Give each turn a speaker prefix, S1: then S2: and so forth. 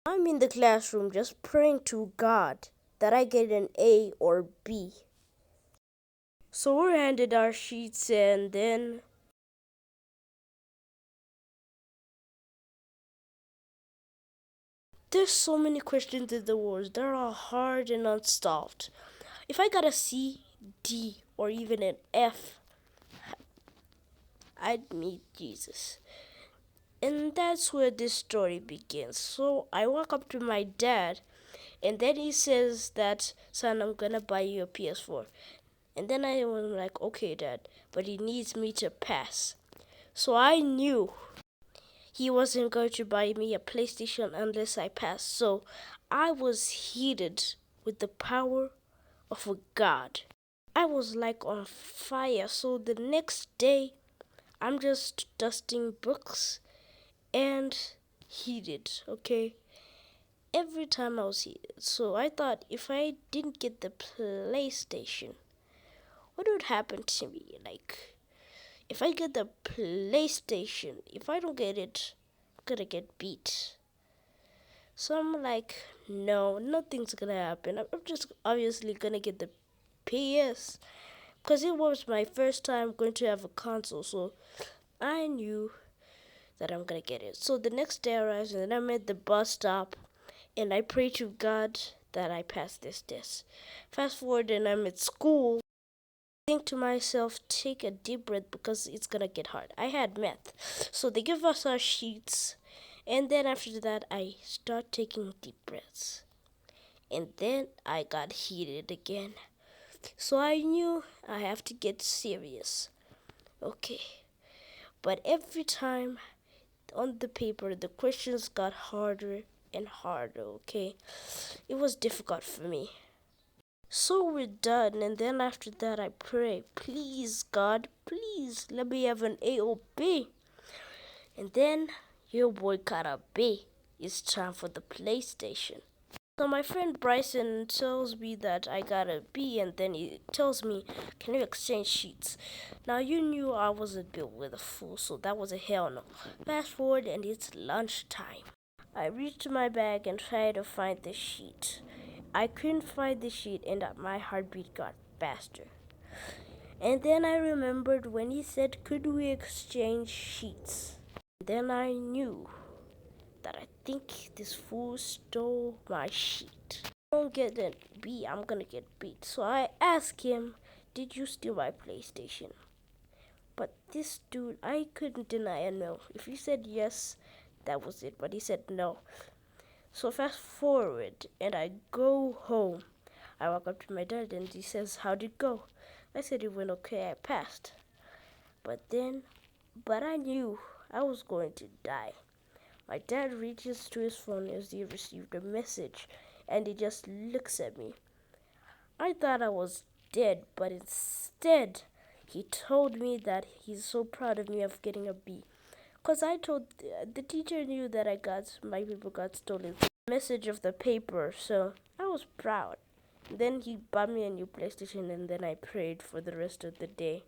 S1: I'm in the classroom just praying to God that I get an A or B. So we're handed our sheets, and then there's so many questions in the words. They're all hard and unsolved. If I got a C, D, or even an F, I'd meet Jesus. And that's where this story begins. So I walk up to my dad, and then he says that, son, I'm gonna buy you a PS4. And then I was like, okay, dad, but he needs me to pass. So I knew he wasn't going to buy me a PlayStation unless I passed. So I was heated with the power of a God. I was like on fire. So the next day, I'm just dusting books and heated, okay? Every time I was heated. So I thought if I didn't get the PlayStation, what would happen to me? Like, if I get the PlayStation, if I don't get it, I'm gonna get beat. So I'm like, no, nothing's gonna happen. I'm just obviously gonna get the PS because it was my first time going to have a console. So I knew that I'm gonna get it. So the next day arrives, and then I'm at the bus stop, and I pray to God that I pass this test. Fast forward, and I'm at school. Think to myself, take a deep breath because it's gonna get hard. I had math, so they give us our sheets, and then after that, I start taking deep breaths, and then I got heated again. So I knew I have to get serious. Okay, but every time on the paper, the questions got harder and harder. Okay, it was difficult for me. So we're done, and then after that, I pray, please, God, please let me have an A or B. And then your boy got a B. It's time for the PlayStation. So my friend Bryson tells me that I got a B, and then he tells me, can you exchange sheets? Now you knew I wasn't built with a fool, so that was a hell no. Fast forward, and it's lunchtime. I reached my bag and tried to find the sheet. I couldn't find the sheet, and my heartbeat got faster. And then I remembered when he said, could we exchange sheets? Then I knew that I think this fool stole my sheet. If I don't get a B, I'm gonna get beat. So I asked him, did you steal my PlayStation? But this dude, I couldn't deny a no. If he said yes, that was it. But he said no. So fast forward, and I go home. I walk up to my dad, and he says, how'd it go? I said it went okay, I passed. But I knew I was going to die. My dad reaches to his phone as he received a message, and he just looks at me. I thought I was dead, but instead, he told me that he's so proud of me of getting a B. Because I told the teacher knew that my paper got stolen. Message of the paper, so I was proud. Then he bought me a new PlayStation, and then I prayed for the rest of the day.